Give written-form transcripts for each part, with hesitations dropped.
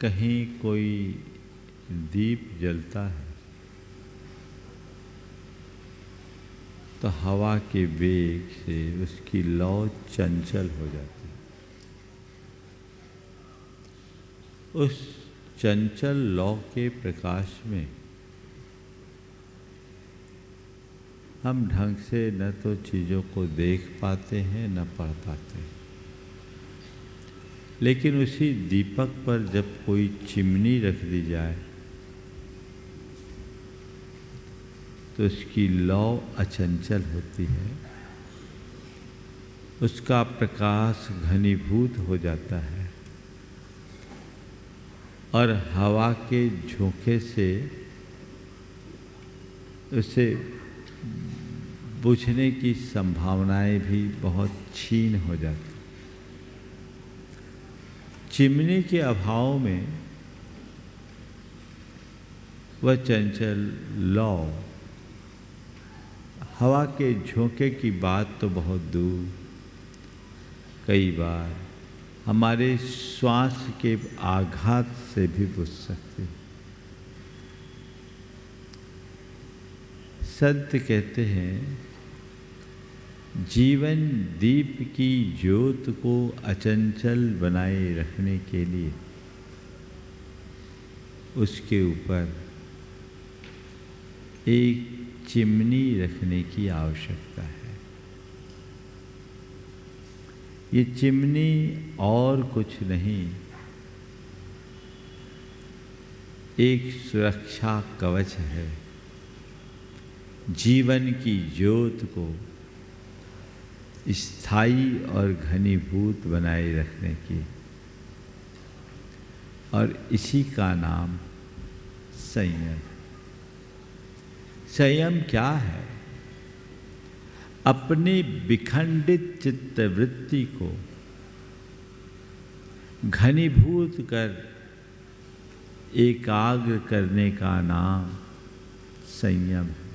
कहीं कोई दीप जलता है तो हवा के वेग से उसकी लौ चंचल हो जाती है। उस चंचल लौ के प्रकाश में हम ढंग से न तो चीज़ों को देख पाते हैं न पढ़ पाते हैं। लेकिन उसी दीपक पर जब कोई चिमनी रख दी जाए तो उसकी लौ अचंचल होती है, उसका प्रकाश घनीभूत हो जाता है और हवा के झोंके से उसे बुझने की संभावनाएं भी बहुत क्षीण हो जाती। चिमनी के अभाव में वह चंचल लौ, हवा के झोंके की बात तो बहुत दूर, कई बार हमारे श्वास के आघात से भी बुझ सकती है। संत कहते हैं, जीवन दीप की ज्योत को अचंचल बनाए रखने के लिए उसके ऊपर एक चिमनी रखने की आवश्यकता है। ये चिमनी और कुछ नहीं, एक सुरक्षा कवच है, जीवन की ज्योत को स्थायी और घनीभूत बनाए रखने की। और इसी का नाम संयम। संयम क्या है? अपनी विखंडित चित्तवृत्ति को घनीभूत कर एकाग्र करने का नाम संयम है।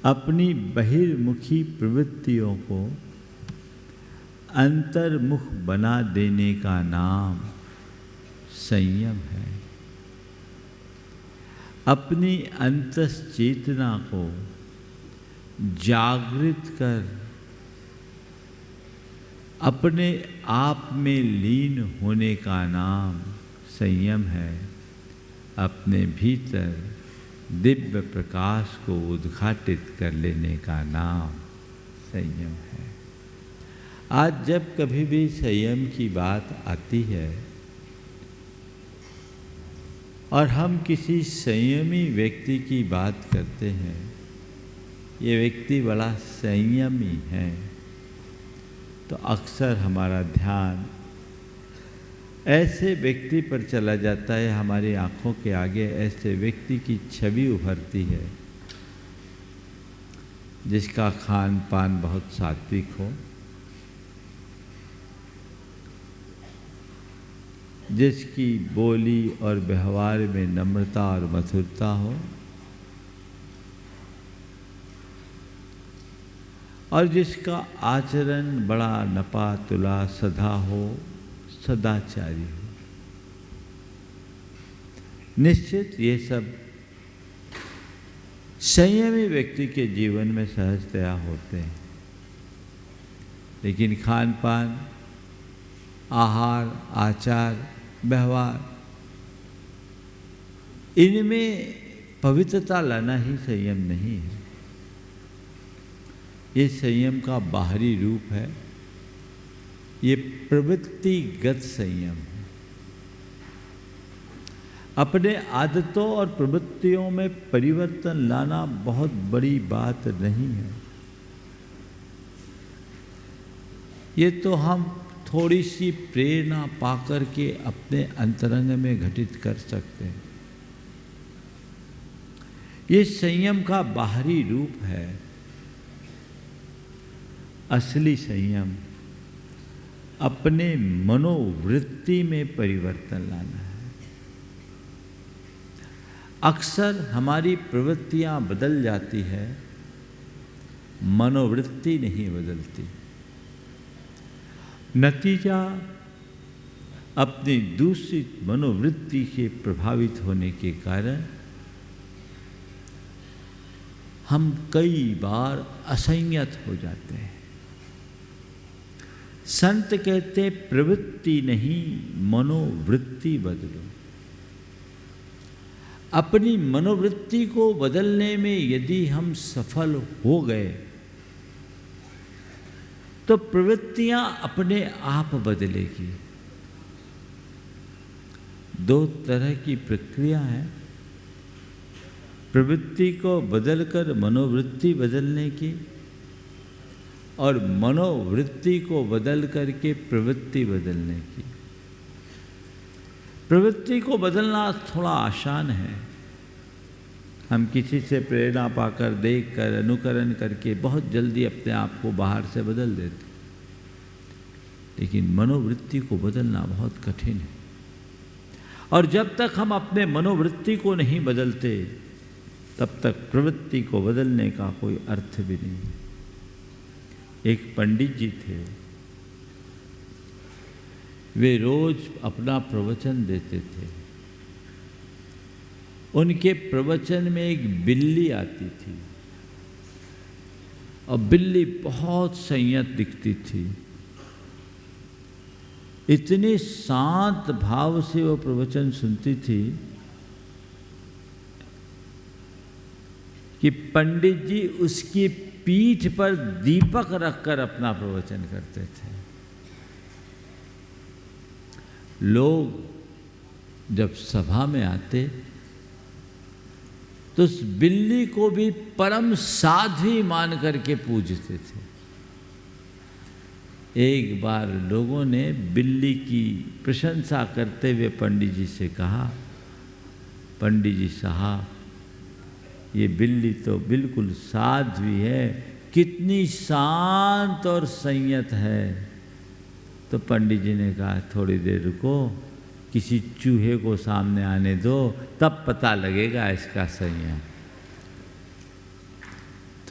अपनी बहिर्मुखी प्रवृत्तियों को अंतर्मुख बना देने का नाम संयम है। अपनी अंतश्चेतना को जागृत कर अपने आप में लीन होने का नाम संयम है। अपने भीतर दिव्य प्रकाश को उद्घाटित कर लेने का नाम संयम है। आज जब कभी भी संयम की बात आती है और हम किसी संयमी व्यक्ति की बात करते हैं, ये व्यक्ति बड़ा संयमी है, तो अक्सर हमारा ध्यान ऐसे व्यक्ति पर चला जाता है। हमारी आंखों के आगे ऐसे व्यक्ति की छवि उभरती है जिसका खान पान बहुत सात्विक हो, जिसकी बोली और व्यवहार में नम्रता और मधुरता हो, और जिसका आचरण बड़ा नपा तुला सदा हो, सदाचारी हो। निश्चित ये सब संयमी व्यक्ति के जीवन में सहजतया होते हैं। लेकिन खान पान, आहार, आचार, व्यवहार, इनमें पवित्रता लाना ही संयम नहीं है। ये संयम का बाहरी रूप है। ये प्रवृत्तिगत संयम है। अपने आदतों और प्रवृत्तियों में परिवर्तन लाना बहुत बड़ी बात नहीं है। ये तो हम थोड़ी सी प्रेरणा पाकर के अपने अंतरंग में घटित कर सकते हैं। ये संयम का बाहरी रूप है। असली संयम अपने मनोवृत्ति में परिवर्तन लाना है। अक्सर हमारी प्रवृत्तियां बदल जाती है, मनोवृत्ति नहीं बदलती। नतीजा अपनी दूषित मनोवृत्ति के प्रभावित होने के कारण हम कई बार असंयत हो जाते हैं। संत कहते प्रवृत्ति नहीं मनोवृत्ति बदलो। अपनी मनोवृत्ति को बदलने में यदि हम सफल हो गए तो प्रवृत्तियां अपने आप बदलेगी। दो तरह की प्रक्रिया है, प्रवृत्ति को बदलकर मनोवृत्ति बदलने की और मनोवृत्ति को बदल करके प्रवृत्ति बदलने की। प्रवृत्ति को बदलना थोड़ा आसान है। हम किसी से प्रेरणा पाकर, देखकर, अनुकरण करके बहुत जल्दी अपने आप को बाहर से बदल देते, लेकिन मनोवृत्ति को बदलना बहुत कठिन है। और जब तक हम अपने मनोवृत्ति को नहीं बदलते तब तक प्रवृत्ति को बदलने का कोई अर्थ भी नहीं। एक पंडित जी थे, वे रोज अपना प्रवचन देते थे। उनके प्रवचन में एक बिल्ली आती थी और बिल्ली बहुत संयत दिखती थी। इतने शांत भाव से वो प्रवचन सुनती थी कि पंडित जी उसकी पीठ पर दीपक रखकर अपना प्रवचन करते थे। लोग जब सभा में आते तो उस बिल्ली को भी परम साध्वी मान करके पूजते थे। एक बार लोगों ने बिल्ली की प्रशंसा करते हुए पंडित जी से कहा, पंडित जी साहब, ये बिल्ली तो बिल्कुल साध्वी है, कितनी शांत और संयत है। तो पंडित जी ने कहा, थोड़ी देर रुको, किसी चूहे को सामने आने दो, तब पता लगेगा इसका संयम।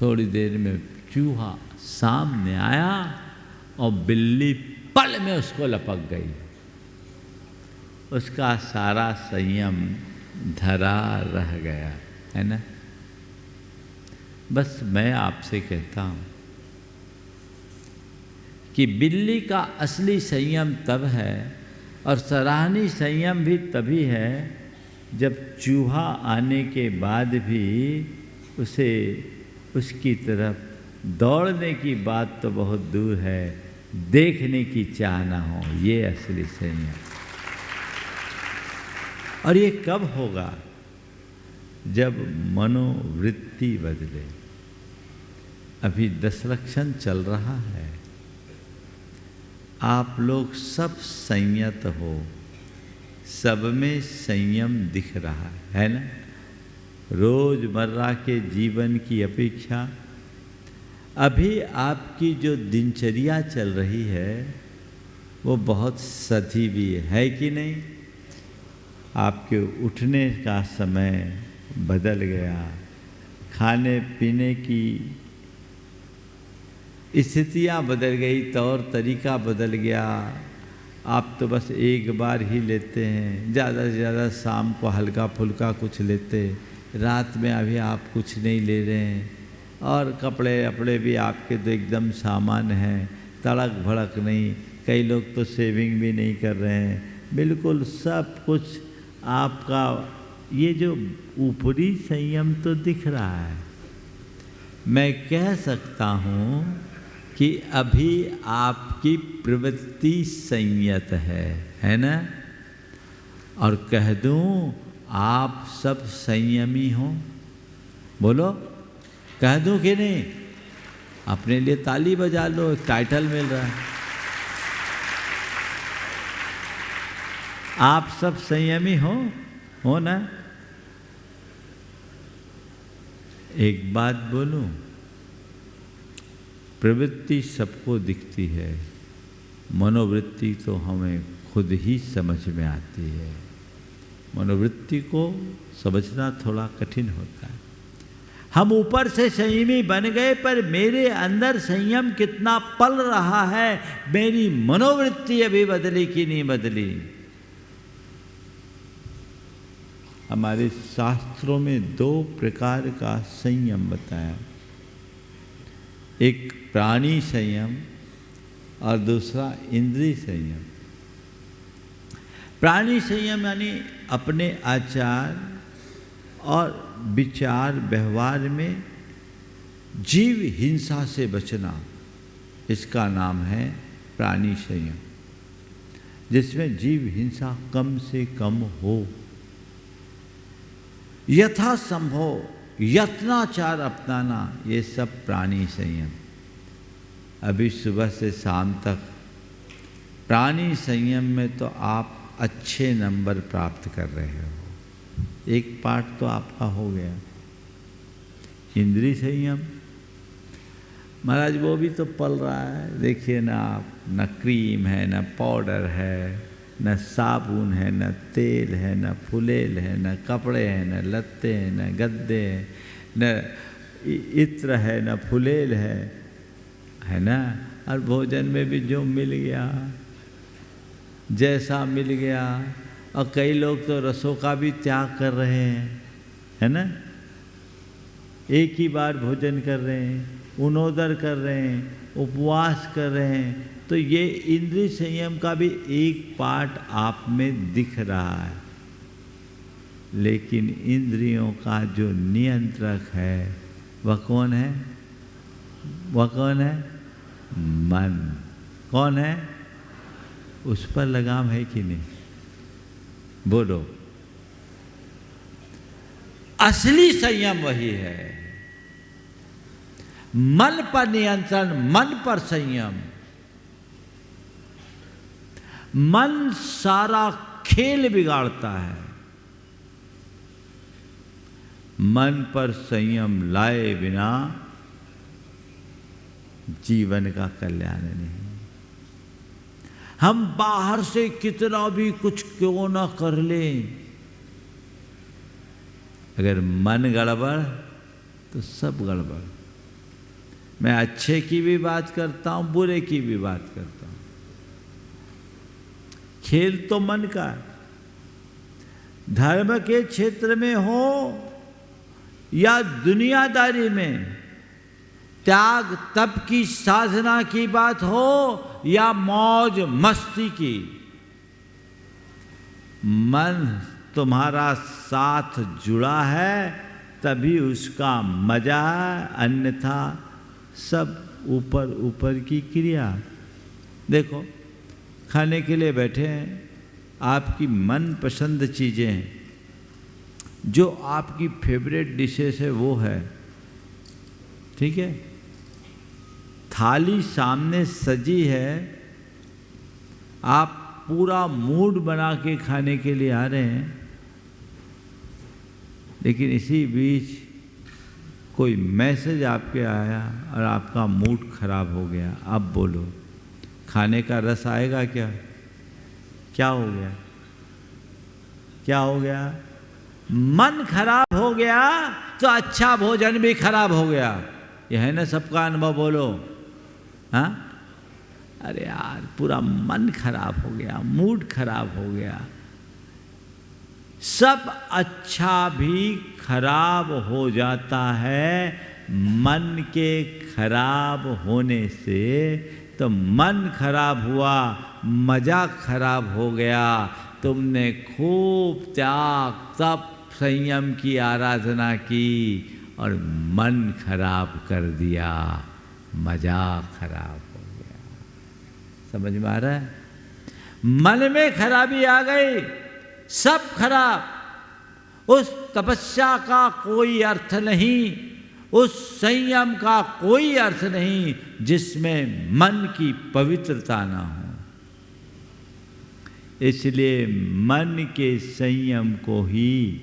थोड़ी देर में चूहा सामने आया और बिल्ली पल में उसको लपक गई। उसका सारा संयम धरा रह गया, है ना। बस मैं आपसे कहता हूँ कि बिल्ली का असली संयम तब है और सराहनीय संयम भी तभी है जब चूहा आने के बाद भी उसे उसकी तरफ दौड़ने की बात तो बहुत दूर है, देखने की चाह ना हो, ये असली संयम। और ये कब होगा? जब मनोवृत्ति बदले। अभी 10 लक्षण चल रहा है, आप लोग सब संयत हो, सब में संयम दिख रहा है ना। रोजमर्रा के जीवन की अपेक्षा अभी आपकी जो दिनचर्या चल रही है वो बहुत सधी भी है कि नहीं। आपके उठने का समय बदल गया, खाने पीने की स्थितियाँ बदल गई, तौर तरीका बदल गया। आप तो बस एक बार ही लेते हैं, ज़्यादा से ज़्यादा शाम को हल्का फुल्का कुछ लेते, रात में अभी आप कुछ नहीं ले रहे हैं। और कपड़े अपड़े भी आपके तो एकदम सामान्य हैं, तड़क भड़क नहीं। कई लोग तो सेविंग भी नहीं कर रहे हैं, बिल्कुल सब कुछ आपका ये जो ऊपरी संयम तो दिख रहा है। मैं कह सकता हूँ कि अभी आपकी प्रवृत्ति संयत है ना। और कह दूँ आप सब संयमी हो, बोलो, कह दूँ कि नहीं? अपने लिए ताली बजा लो, एक टाइटल मिल रहा है। आप सब संयमी हो ना। एक बात बोलूं, प्रवृत्ति सबको दिखती है, मनोवृत्ति तो हमें खुद ही समझ में आती है। मनोवृत्ति को समझना थोड़ा कठिन होता है। हम ऊपर से संयमी बन गए, पर मेरे अंदर संयम कितना पल रहा है, मेरी मनोवृत्ति अभी बदली कि नहीं बदली। हमारे शास्त्रों में 2 प्रकार का संयम बताया, एक प्राणी संयम और दूसरा इंद्रिय संयम। प्राणी संयम यानी अपने आचार और विचार व्यवहार में जीव हिंसा से बचना, इसका नाम है प्राणी संयम, जिसमें जीव हिंसा कम से कम हो, यथासंभव यत्नाचार अपनाना, ये सब प्राणी संयम। अभी सुबह से शाम तक प्राणी संयम में तो आप अच्छे नंबर प्राप्त कर रहे हो, एक पार्ट तो आपका हो गया। इंद्रिय संयम महाराज वो भी तो पल रहा है, देखिए ना आप, न क्रीम है, न पाउडर है, न साबुन है, न तेल है, न फुलेल है, न कपड़े हैं, न लत्ते हैं, न गद्दे हैं, न इत्र है, न फुलेल है ना। और भोजन में भी जो मिल गया, जैसा मिल गया। और कई लोग तो रसों का भी त्याग कर रहे हैं, है ना, एक ही बार भोजन कर रहे हैं, उनोदर कर रहे हैं, उपवास कर रहे हैं। तो ये इंद्रिय संयम का भी एक पार्ट आप में दिख रहा है। लेकिन इंद्रियों का जो नियंत्रक है वह कौन है? वह कौन है? मन। कौन है? उस पर लगाम है कि नहीं? बोलो। असली संयम वही है, मन पर नियंत्रण, मन पर संयम। मन सारा खेल बिगाड़ता है, मन पर संयम लाए बिना जीवन का कल्याण नहीं। हम बाहर से कितना भी कुछ क्यों ना कर लें, अगर मन गड़बड़ तो सब गड़बड़। मैं अच्छे की भी बात करता हूं, बुरे की भी बात करता हूं। खेल तो मन का है। धर्म के क्षेत्र में हो या दुनियादारी में, त्याग तप की साधना की बात हो या मौज मस्ती की, मन तुम्हारा साथ जुड़ा है तभी उसका मजा है, अन्यथा सब ऊपर ऊपर की क्रिया। देखो, खाने के लिए बैठे हैं, आपकी मनपसंद चीज़ें हैं, जो आपकी फेवरेट डिशेस है वो है, ठीक है। थाली सामने सजी है, आप पूरा मूड बना के खाने के लिए आ रहे हैं, लेकिन इसी बीच कोई मैसेज आपके आया और आपका मूड खराब हो गया। अब बोलो, खाने का रस आएगा क्या? क्या हो गया? क्या हो गया? मन खराब हो गया तो अच्छा भोजन भी खराब हो गया। यह है ना सबका अनुभव? बोलो। हाँ, अरे यार, पूरा मन खराब हो गया, मूड खराब हो गया, सब अच्छा भी खराब हो जाता है मन के खराब होने से। तो मन खराब हुआ, मजा खराब हो गया। तुमने खूब त्याग तप संयम की आराधना की और मन खराब कर दिया, मजा खराब हो गया। समझ में आ रहा है? मन में खराबी आ गई, सब खराब। उस तपस्या का कोई अर्थ नहीं, उस संयम का कोई अर्थ नहीं जिसमें मन की पवित्रता ना हो। इसलिए मन के संयम को ही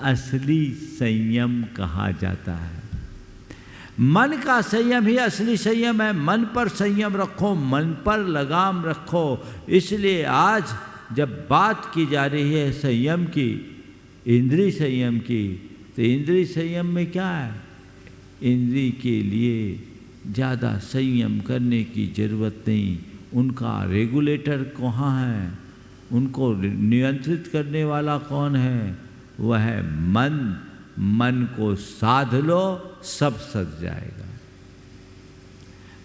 असली संयम कहा जाता है। मन का संयम ही असली संयम है। मन पर संयम रखो, मन पर लगाम रखो। इसलिए आज जब बात की जा रही है संयम की, इंद्रिय संयम की, तो इंद्रिय संयम में क्या है? इंद्री के लिए ज़्यादा संयम करने की ज़रूरत नहीं। उनका रेगुलेटर कहाँ है, उनको नियंत्रित करने वाला कौन है? वह है मन। मन को साध लो, सब सज जाएगा।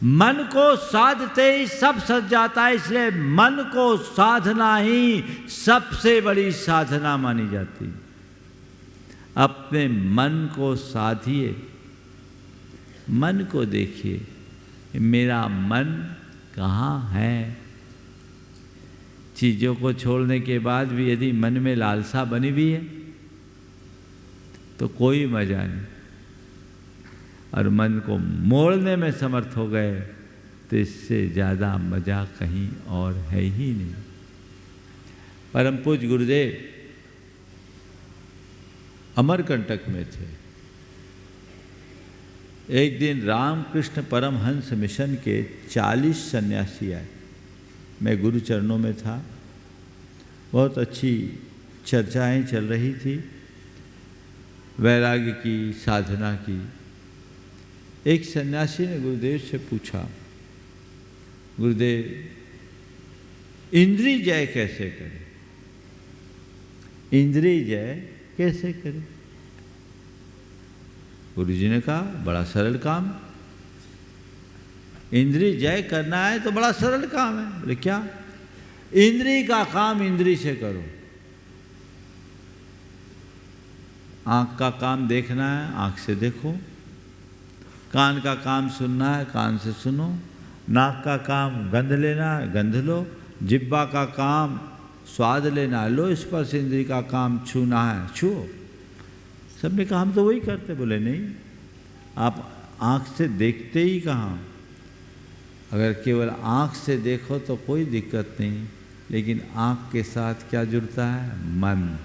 मन को साधते ही सब सज जाता है, इसलिए मन को साधना ही सबसे बड़ी साधना मानी जाती। अपने मन को साधिए, मन को देखिए, मेरा मन कहाँ है। चीज़ों को छोड़ने के बाद भी यदि मन में लालसा बनी हुई है तो कोई मजा नहीं, और मन को मोड़ने में समर्थ हो गए तो इससे ज़्यादा मजा कहीं और है ही नहीं। परम पूज्य गुरुदेव अमरकंटक में थे। एक दिन रामकृष्ण परमहंस मिशन के 40 सन्यासी आए। मैं गुरु चरणों में था, बहुत अच्छी चर्चाएं चल रही थी वैराग्य की, साधना की। एक सन्यासी ने गुरुदेव से पूछा, गुरुदेव इंद्रिय जय कैसे करें? इंद्रिय जय कैसे करें? गुरुजी ने कहा, बड़ा सरल काम। इंद्रिय जय करना है तो बड़ा सरल काम है। बोले क्या? इंद्रिय का काम इंद्रिय से करो। आँख का काम देखना है, आँख से देखो। कान का काम सुनना है, कान से सुनो। नाक का काम गंध लेना है, गंध लो। जिह्वा का काम स्वाद लेना है, लो। स्पर्श इंद्रिय का काम छूना है, छुओ। सबने कहा हम तो वही करते। बोले नहीं, आप आँख से देखते ही कहाँ। अगर केवल आँख से देखो तो कोई दिक्कत नहीं, लेकिन आँख के साथ क्या जुड़ता है? मन।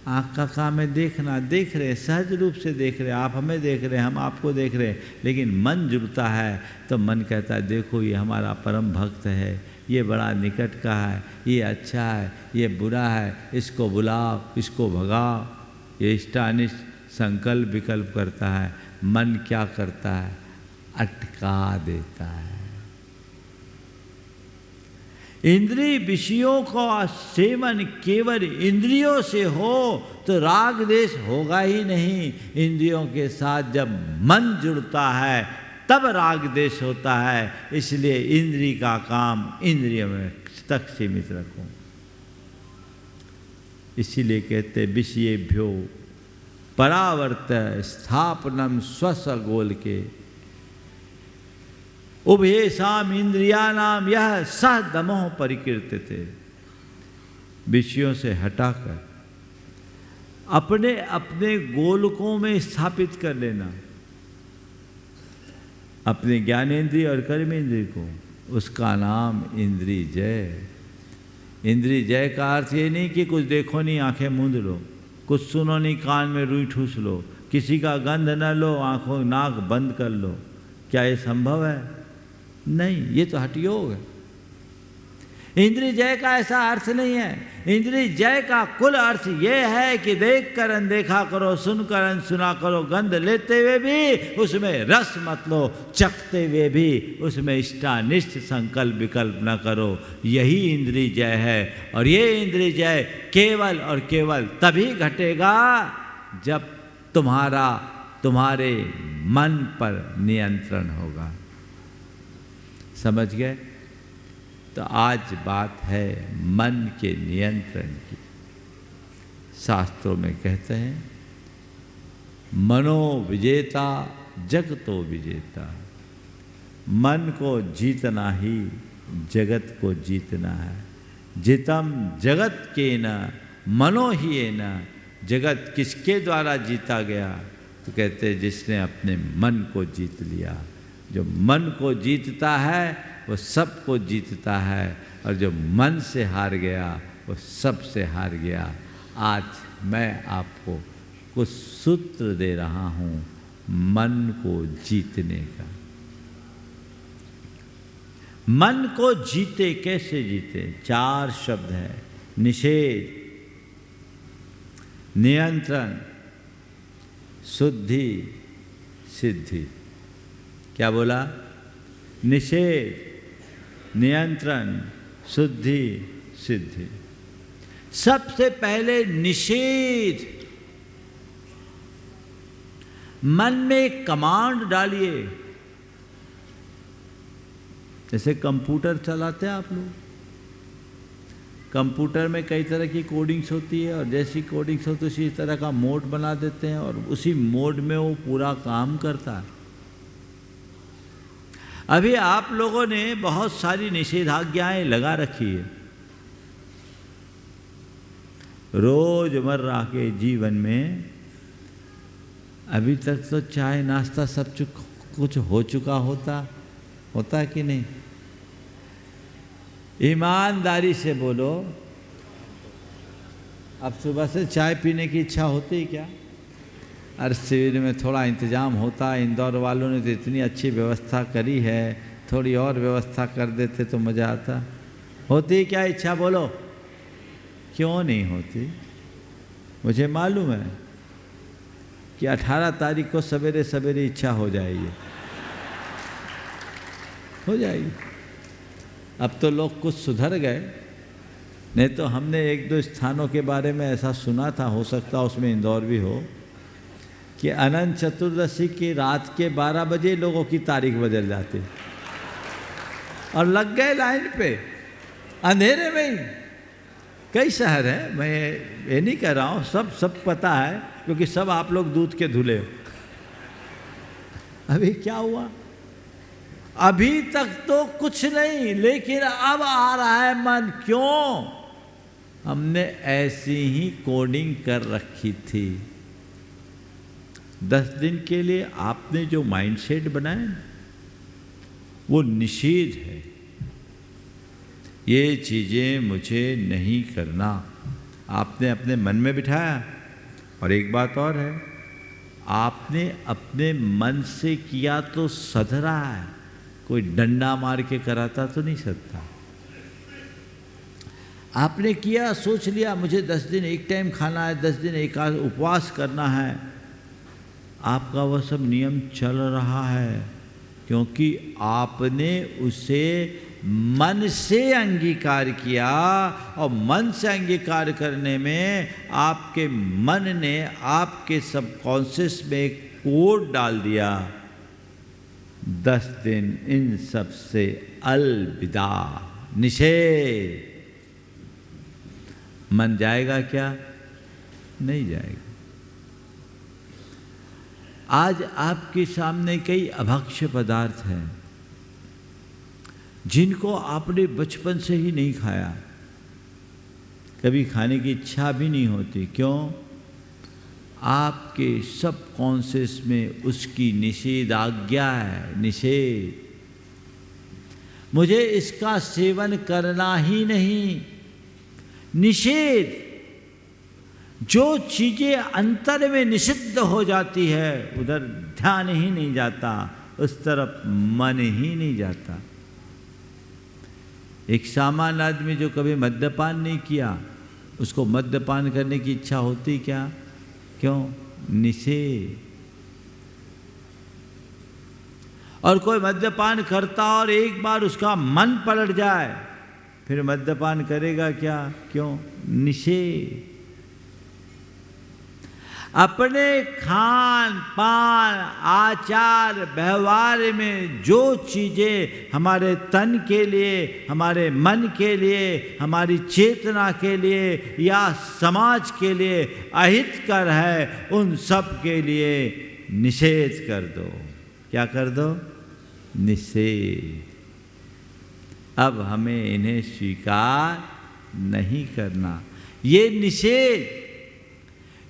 आँख का काम है देखना, देख रहे, सहज रूप से देख रहे। आप हमें देख रहे, हम आपको देख रहे, लेकिन मन जुड़ता है तो मन कहता है देखो ये हमारा परम भक्त है, ये बड़ा निकट का है, ये अच्छा है, ये बुरा है, इसको बुलाओ, इसको भगाओ। ये इष्टानिष्ट संकल्प विकल्प करता है। मन क्या करता है? अटका देता है। इंद्रिय विषयों का सेवन केवल इंद्रियों से हो तो राग द्वेष होगा ही नहीं। इंद्रियों के साथ जब मन जुड़ता है तब राग द्वेष होता है। इसलिए इंद्रिय का काम इंद्रियों में तक सीमित रखो। इसीलिए कहते विषयेभ्यो परावर्त स्थापनम स्वसगोल के उभयेषाम इंद्रियाणाम यह सहदमोह परिकीर्तिते। विषयों से हटाकर अपने अपने गोलकों में स्थापित कर लेना, अपने ज्ञानेन्द्रिय और कर्मेंद्रिय को, उसका नाम इंद्रिय जय। इंद्रिय जय का अर्थ ये नहीं कि कुछ देखो नहीं आंखें मूंद लो, कुछ सुनो नहीं कान में रुई ठूस लो, किसी का गंध न लो आंखों नाक बंद कर लो। क्या ये संभव है? नहीं, ये तो हठयोग है। इंद्रिय जय का ऐसा अर्थ नहीं है। इंद्रिय जय का कुल अर्थ ये है कि देख कर अनदेखा करो, सुन कर अनसुना करो, गंध लेते हुए भी उसमें रस मत लो, चखते हुए भी उसमें इष्टानिष्ट संकल्प विकल्प न करो। यही इंद्रिय जय है। और ये इंद्रिय जय केवल और केवल तभी घटेगा जब तुम्हारे मन पर नियंत्रण होगा। समझ गए? तो आज बात है मन के नियंत्रण की। शास्त्रों में कहते हैं मनो विजेता जगतो विजेता। मन को जीतना ही जगत को जीतना है। जितम जगत के न मनो ही न। जगत किसके द्वारा जीता गया? तो कहते हैं जिसने अपने मन को जीत लिया। जो मन को जीतता है वो सबको जीतता है, और जो मन से हार गया वो सब से हार गया। आज मैं आपको कुछ सूत्र दे रहा हूँ मन को जीतने का। मन को जीते, कैसे जीते? 4 शब्द हैं। निषेध, नियंत्रण, शुद्धि, सिद्धि। क्या बोला? निषेध, नियंत्रण, शुद्धि, सिद्धि। सबसे पहले निषेध। मन में कमांड डालिए। जैसे कंप्यूटर चलाते हैं आप लोग, कंप्यूटर में कई तरह की कोडिंग्स होती है, और जैसी कोडिंग्स होती है उसी तरह का मोड बना देते हैं, और उसी मोड में वो पूरा काम करता है। अभी आप लोगों ने बहुत सारी निषेधाज्ञाएं लगा रखी है। रोजमर्रा के जीवन में अभी तक तो चाय नाश्ता सब कुछ हो चुका होता है कि नहीं? ईमानदारी से बोलो, अब सुबह से चाय पीने की इच्छा होती है क्या? अरे शिविर में थोड़ा इंतजाम होता, इंदौर वालों ने तो इतनी अच्छी व्यवस्था करी है, थोड़ी और व्यवस्था कर देते तो मज़ा आता। होती क्या इच्छा? बोलो, क्यों नहीं होती? मुझे मालूम है कि 18 तारीख को सवेरे सवेरे इच्छा हो जाएगी। अब तो लोग कुछ सुधर गए, नहीं तो हमने एक दो स्थानों के बारे में ऐसा सुना था, हो सकता उसमें इंदौर भी हो, कि अनंत चतुर्दशी की रात के 12 बजे लोगों की तारीख बदल जाती और लग गए लाइन पे अंधेरे में ही। कई शहर हैं, मैं ये नहीं कह रहा हूँ, सब पता है, क्योंकि सब आप लोग दूध के धुले हो। अभी क्या हुआ? अभी तक तो कुछ नहीं, लेकिन अब आ रहा है मन। क्यों? हमने ऐसी ही कोडिंग कर रखी थी। 10 दिन के लिए आपने जो माइंडसेट बनाया वो निषेध है। ये चीज़ें मुझे नहीं करना, आपने अपने मन में बिठाया। और एक बात और है, आपने अपने मन से किया तो सध रहा है, कोई डंडा मार के कराता तो नहीं सकता। आपने किया, सोच लिया मुझे 10 दिन एक टाइम खाना है, 10 दिन एक उपवास करना है, आपका वह सब नियम चल रहा है, क्योंकि आपने उसे मन से अंगीकार किया। और मन से अंगीकार करने में आपके मन ने आपके सबकॉन्शियस में एक कोड डाल दिया, 10 दिन इन सब से अलविदा, निषेध। मन जाएगा क्या? नहीं जाएगा। आज आपके सामने कई अभक्ष्य पदार्थ हैं जिनको आपने बचपन से ही नहीं खाया, कभी खाने की इच्छा भी नहीं होती। क्यों? आपके सबकॉन्शियस में उसकी निषेधाज्ञा है, निषेध। मुझे इसका सेवन करना ही नहीं, निषेध। जो चीज़ें अंतर में निषिद्ध हो जाती है उधर ध्यान ही नहीं जाता, उस तरफ मन ही नहीं जाता। एक सामान्य आदमी जो कभी मद्यपान नहीं किया, उसको मद्यपान करने की इच्छा होती क्या? क्यों? निषेध। और कोई मद्यपान करता और एक बार उसका मन पलट जाए, फिर मद्यपान करेगा क्या? क्यों? निषेध। अपने खान पान आचार व्यवहार में जो चीज़ें हमारे तन के लिए, हमारे मन के लिए, हमारी चेतना के लिए या समाज के लिए अहितकर है, उन सब के लिए निषेध कर दो। क्या कर दो? निषेध। अब हमें इन्हें स्वीकार नहीं करना।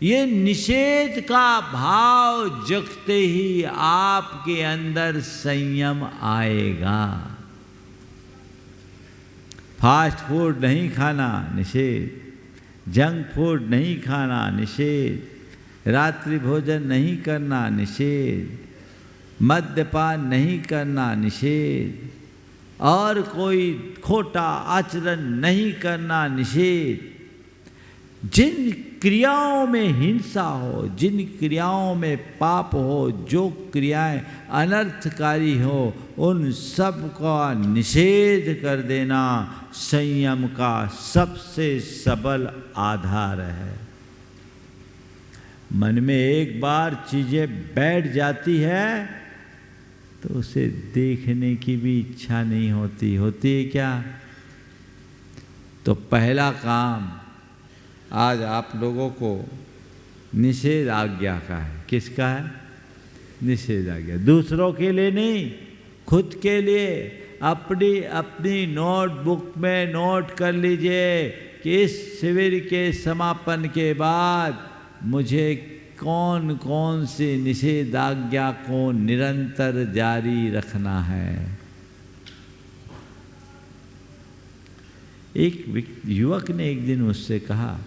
ये निषेध का भाव जगते ही आपके अंदर संयम आएगा। फास्ट फूड नहीं खाना, निषेध। जंक फूड नहीं खाना, निषेध। रात्रि भोजन नहीं करना, निषेध। मद्यपान नहीं करना, निषेध। और कोई खोटा आचरण नहीं करना, निषेध। जिन क्रियाओं में हिंसा हो, जिन क्रियाओं में पाप हो, जो क्रियाएं अनर्थकारी हो, उन सब का निषेध कर देना संयम का सबसे सबल आधार है। मन में एक बार चीजें बैठ जाती है तो उसे देखने की भी इच्छा नहीं होती। होती है क्या? तो पहला काम आज आप लोगों को निषेध आज्ञा का है। किसका है? निषेध आज्ञा। दूसरों के लिए नहीं, खुद के लिए। अपनी अपनी नोटबुक में नोट कर लीजिए कि इस शिविर के समापन के बाद मुझे कौन कौन सी निषेधाज्ञा को निरंतर जारी रखना है। एक युवक ने एक दिन मुझसे कहा,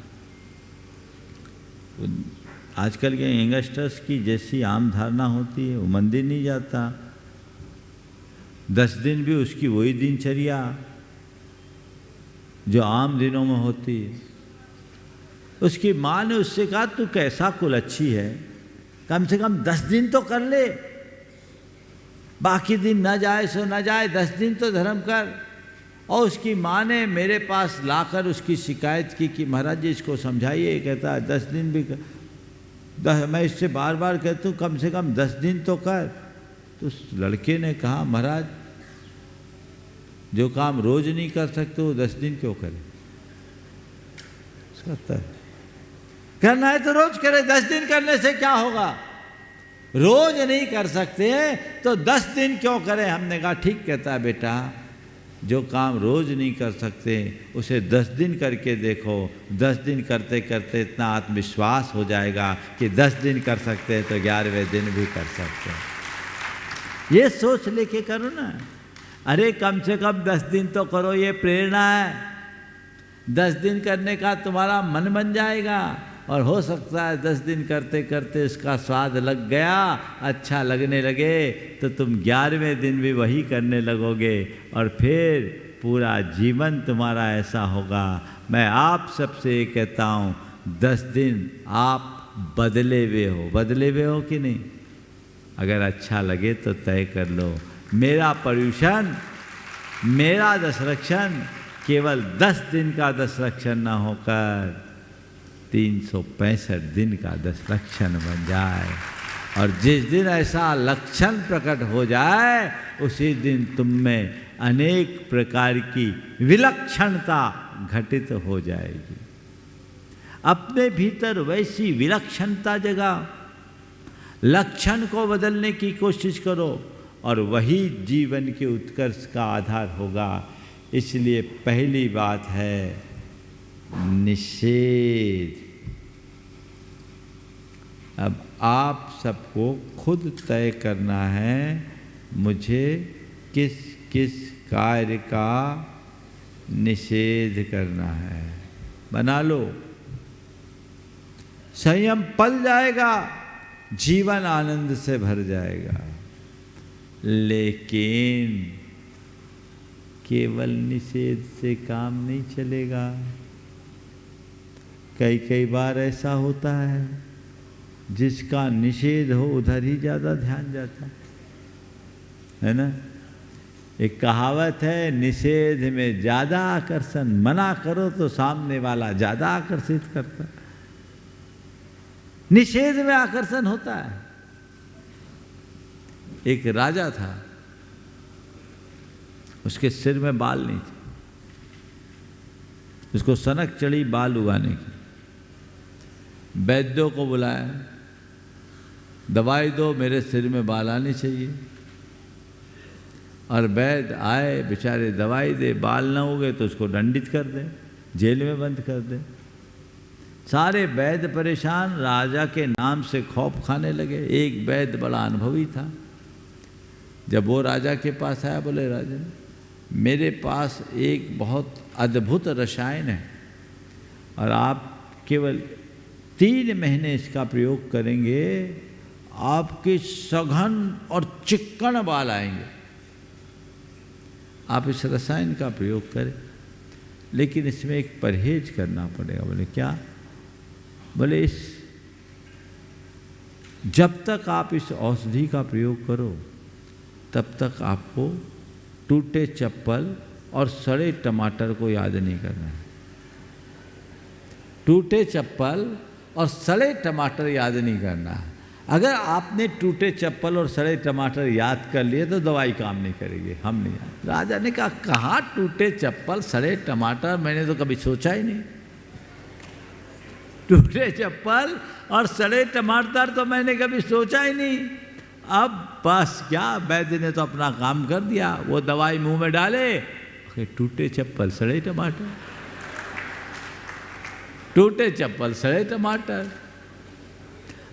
आजकल के यंगस्टर्स की जैसी आम धारणा होती है, वो मंदिर नहीं जाता, 10 दिन भी उसकी वही दिनचर्या जो आम दिनों में होती है। उसकी माँ ने उससे कहा, तू कैसा कुलच्छी है, कम से कम 10 दिन तो कर ले, बाकी दिन न जाए सो न जाए, 10 दिन तो धर्म कर। और उसकी माँ ने मेरे पास लाकर उसकी शिकायत की कि महाराज जी इसको समझाइए। कहता है 10 दिन भी कर। मैं इससे बार बार कहता हूँ कम से कम 10 दिन तो कर। तो उस लड़के ने कहा, महाराज जो काम रोज नहीं कर सकते वो 10 दिन क्यों करे? करना है तो रोज करे, 10 दिन करने से क्या होगा? रोज नहीं कर सकते तो 10 दिन क्यों करें? हमने कहा ठीक कहता है बेटा, जो काम रोज नहीं कर सकते उसे 10 दिन करके देखो। 10 दिन करते करते इतना आत्मविश्वास हो जाएगा कि 10 दिन कर सकते हैं तो 11वें दिन भी कर सकते हैं। ये सोच लेके करो ना। अरे कम से कम 10 दिन तो करो, ये प्रेरणा है। 10 दिन करने का तुम्हारा मन बन जाएगा और हो सकता है 10 दिन करते करते इसका स्वाद लग गया, अच्छा लगने लगे तो तुम 11वें दिन भी वही करने लगोगे और फिर पूरा जीवन तुम्हारा ऐसा होगा। मैं आप सबसे ये कहता हूँ 10 दिन आप बदले हुए हो कि नहीं? अगर अच्छा लगे तो तय कर लो, मेरा पर्यूषण, मेरा दशरक्षण केवल 10 दिन का दशरक्षण न होकर 365 दिन का दशरक्षण बन जाए। और जिस दिन ऐसा लक्षण प्रकट हो जाए उसी दिन तुम में अनेक प्रकार की विलक्षणता घटित हो जाएगी। अपने भीतर वैसी विलक्षणता जगाओ, लक्षण को बदलने की कोशिश करो और वही जीवन के उत्कर्ष का आधार होगा। इसलिए पहली बात है निषेध। अब आप सबको खुद तय करना है मुझे किस किस कार्य का निषेध करना है। बना लो, संयम पल जाएगा, जीवन आनंद से भर जाएगा। लेकिन केवल निषेध से काम नहीं चलेगा। कई बार ऐसा होता है जिसका निषेध हो उधर ही ज़्यादा ध्यान जाता है ना। एक कहावत है, निषेध में ज़्यादा आकर्षण, मना करो तो सामने वाला ज़्यादा आकर्षित करता। निषेध में आकर्षण होता है। एक राजा था, उसके सिर में बाल नहीं थे, उसको सनक चढ़ी बाल उगाने की। वैद्यों को बुलाया, दवाई दो, मेरे सिर में बाल आने चाहिए। और वैद्य आए, बेचारे दवाई दे, बाल ना उगे तो उसको दंडित कर दे, जेल में बंद कर दे। सारे वैद्य परेशान, राजा के नाम से खौफ खाने लगे। एक वैद्य बड़ा अनुभवी था, जब वो राजा के पास आया, बोले राजन मेरे पास एक बहुत अद्भुत रसायन है और आप केवल 3 महीने इसका प्रयोग करेंगे, आपके सघन और चिक्कन बाल आएंगे। आप इस रसायन का प्रयोग करें, लेकिन इसमें एक परहेज करना पड़ेगा। बोले क्या? बोले जब तक आप इस औषधि का प्रयोग करो तब तक आपको टूटे चप्पल और सड़े टमाटर को याद नहीं करना है। टूटे चप्पल और सड़े टमाटर याद नहीं करना है। अगर आपने टूटे चप्पल और सड़े टमाटर याद कर लिए तो दवाई काम नहीं करेगी। हम नहीं याद। राजा ने कहा कहाँ टूटे चप्पल सड़े टमाटर, मैंने तो कभी सोचा ही नहीं। टूटे चप्पल और सड़े टमाटर तो मैंने कभी सोचा ही नहीं। अब बस क्या, वैद्य ने तो अपना काम कर दिया। वो दवाई मुंह में डाले, टूटे चप्पल सड़े टमाटर, टूटे चप्पल सड़े टमाटर।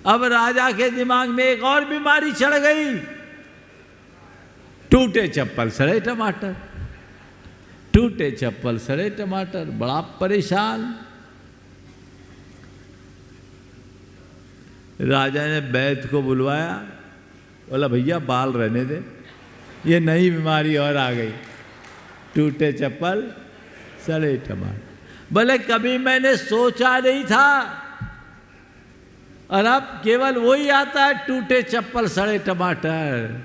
अब राजा के दिमाग में एक और बीमारी चढ़ गई, टूटे चप्पल सड़े टमाटर, टूटे चप्पल सड़े टमाटर। बड़ा परेशान। राजा ने वैद्य को बुलवाया, बोला भैया बाल रहने दे, ये नई बीमारी और आ गई, टूटे चप्पल सड़े टमाटर। बोले कभी मैंने सोचा नहीं था और अब केवल वही आता है, टूटे चप्पल सड़े टमाटर।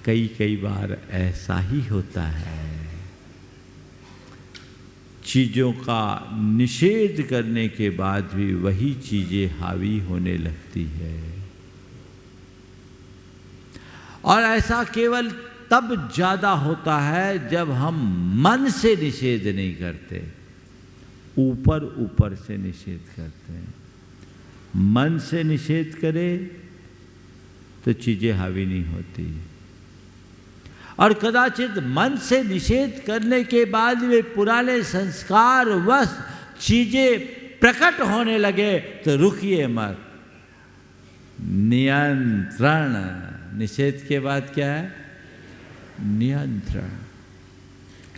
कई कई बार ऐसा ही होता है। चीजों का निषेध करने के बाद भी वही चीजें हावी होने लगती है। और ऐसा केवल तब ज्यादा होता है जब हम मन से निषेध नहीं करते, ऊपर ऊपर से निषेध करते हैं। मन से निषेध करे तो चीजें हावी नहीं होती। और कदाचित मन से निषेध करने के बाद वे पुराने संस्कार वश चीजें प्रकट होने लगे तो रुकिए मत। नियंत्रण, निषेध के बाद क्या है? नियंत्रण,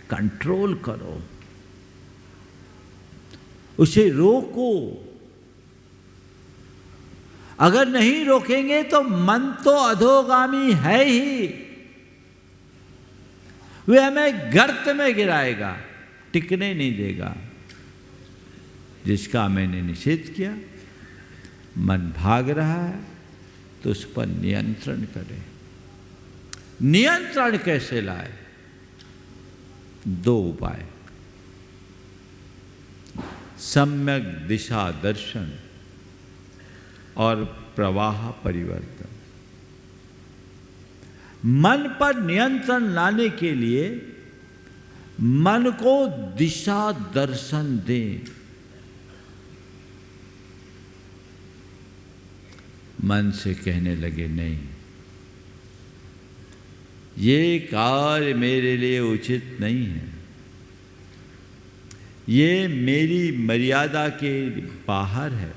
कंट्रोल करो, उसे रोको। अगर नहीं रोकेंगे तो मन तो अधोगामी है ही, वे हमें गर्त में गिराएगा, टिकने नहीं देगा। जिसका मैंने निषेध किया, मन भाग रहा है तो उस पर नियंत्रण करें। नियंत्रण कैसे लाए? दो उपाय, सम्यक दिशा दर्शन और प्रवाह परिवर्तन। मन पर नियंत्रण लाने के लिए मन को दिशा दर्शन दें। मन से कहने लगे नहीं, ये कार्य मेरे लिए उचित नहीं है, ये मेरी मर्यादा के बाहर है,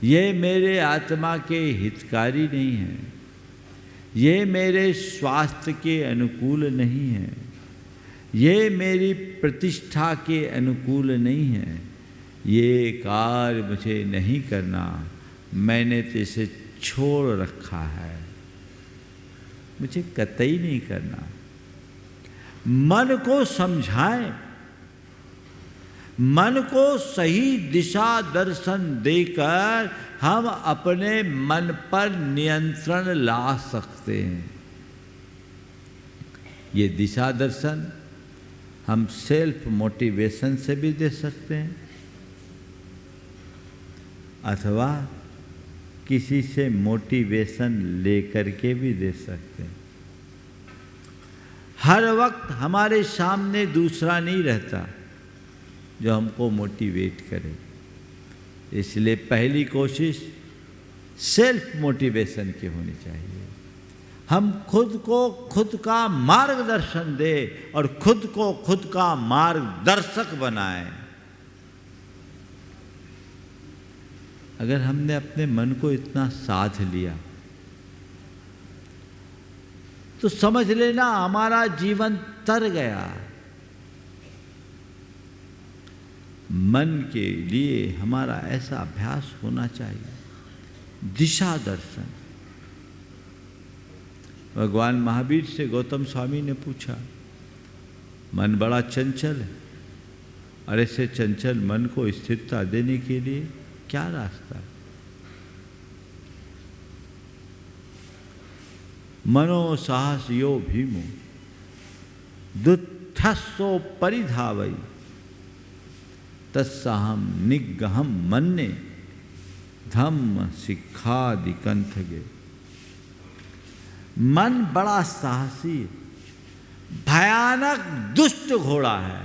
ये मेरे आत्मा के हितकारी नहीं है, ये मेरे स्वास्थ्य के अनुकूल नहीं है, ये मेरी प्रतिष्ठा के अनुकूल नहीं है, ये कार्य मुझे नहीं करना, मैंने तो इसे छोड़ रखा है, मुझे कतई नहीं करना। मन को समझाएं, मन को सही दिशा दर्शन देकर हम अपने मन पर नियंत्रण ला सकते हैं। ये दिशा दर्शन हम सेल्फ मोटिवेशन से भी दे सकते हैं अथवा किसी से मोटिवेशन लेकर के भी दे सकते हैं। हर वक्त हमारे सामने दूसरा नहीं रहता जो हमको मोटिवेट करे, इसलिए पहली कोशिश सेल्फ मोटिवेशन की होनी चाहिए। हम खुद को खुद का मार्गदर्शन दें और खुद को खुद का मार्गदर्शक बनाएं। अगर हमने अपने मन को इतना साध लिया तो समझ लेना हमारा जीवन तर गया। मन के लिए हमारा ऐसा अभ्यास होना चाहिए, दिशा दर्शन। भगवान महावीर से गौतम स्वामी ने पूछा, मन बड़ा चंचल है, और ऐसे चंचल मन को स्थिरता देने के लिए क्या रास्ता है? मनो साहस यो भीमो दुत्थस्सो परिधावई तत्सहम निग्रहम मन्ने धम्म सिक्खादि कंठगे। मन बड़ा साहसी, भयानक दुष्ट घोड़ा है।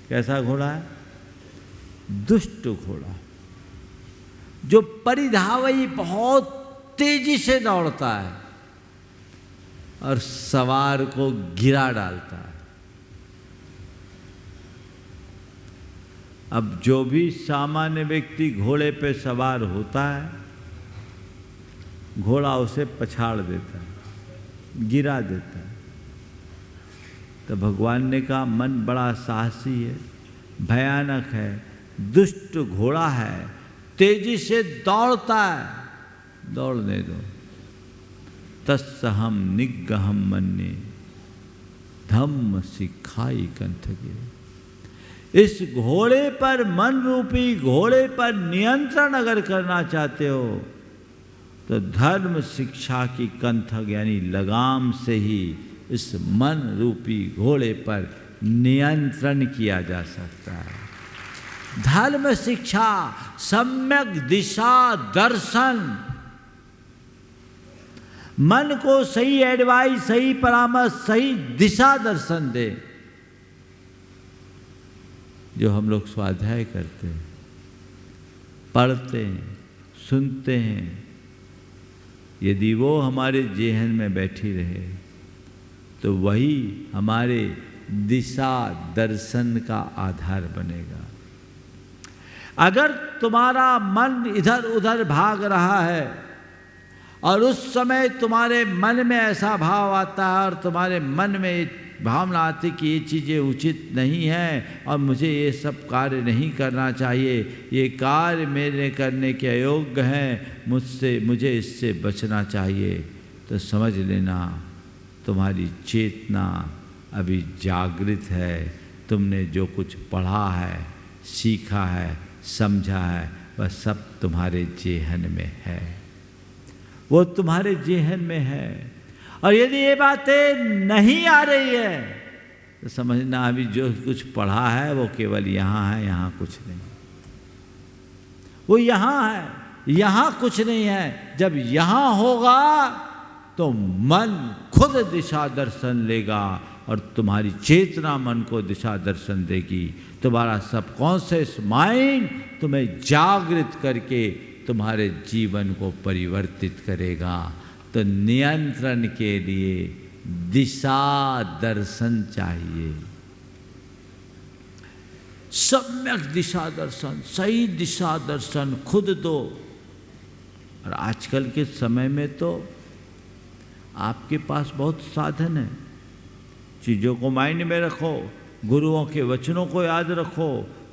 कैसा घोड़ा है? दुष्ट घोड़ा, जो परिधावई बहुत तेजी से दौड़ता है और सवार को गिरा डालता है। अब जो भी सामान्य व्यक्ति घोड़े पे सवार होता है, घोड़ा उसे पछाड़ देता है, गिरा देता है। तो भगवान ने कहा मन बड़ा साहसी है, भयानक है, दुष्ट घोड़ा है, तेजी से दौड़ता है, दौड़ने दो। तत्सहम निग्रहम मन्ये धम्म सिखाई कंठगे। इस घोड़े पर, मन रूपी घोड़े पर नियंत्रण अगर करना चाहते हो तो धर्म शिक्षा की कंठक यानी लगाम से ही इस मन रूपी घोड़े पर नियंत्रण किया जा सकता है। धर्म शिक्षा, सम्यक दिशा दर्शन, मन को सही एडवाइस, सही परामर्श, सही दिशा दर्शन दे। जो हम लोग स्वाध्याय करते हैं, पढ़ते हैं, सुनते हैं, यदि वो हमारे जेहन में बैठी रहे तो वही हमारे दिशा दर्शन का आधार बनेगा। अगर तुम्हारा मन इधर उधर भाग रहा है और उस समय तुम्हारे मन में ऐसा भाव आता है और तुम्हारे मन में भावना आती कि ये चीज़ें उचित नहीं हैं और मुझे ये सब कार्य नहीं करना चाहिए, ये कार्य मेरे करने के अयोग्य हैं, मुझे इससे बचना चाहिए, तो समझ लेना तुम्हारी चेतना अभी जागृत है। तुमने जो कुछ पढ़ा है, सीखा है, समझा है, वह सब तुम्हारे जेहन में है, वो तुम्हारे जेहन में है। और यदि ये बातें नहीं आ रही है तो समझना अभी जो कुछ पढ़ा है वो केवल यहाँ है, यहाँ कुछ नहीं। वो यहाँ है, यहाँ कुछ नहीं है। जब यहाँ होगा तो मन खुद दिशा दर्शन लेगा और तुम्हारी चेतना मन को दिशा दर्शन देगी। तुम्हारा सबकॉन्शियस माइंड तुम्हें जागृत करके तुम्हारे जीवन को परिवर्तित करेगा। तो नियंत्रण के लिए दिशा दर्शन चाहिए, सम्यक दिशा दर्शन, सही दिशा दर्शन खुद दो। और आजकल के समय में तो आपके पास बहुत साधन है। चीज़ों को माइंड में रखो, गुरुओं के वचनों को याद रखो,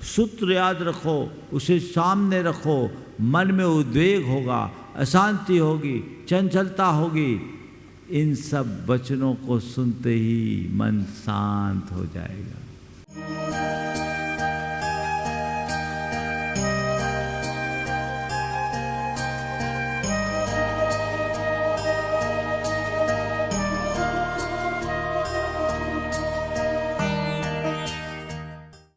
सूत्र याद रखो, उसे सामने रखो। मन में उद्वेग होगा, अशांति होगी, चंचलता होगी, इन सब वचनों को सुनते ही मन शांत हो जाएगा।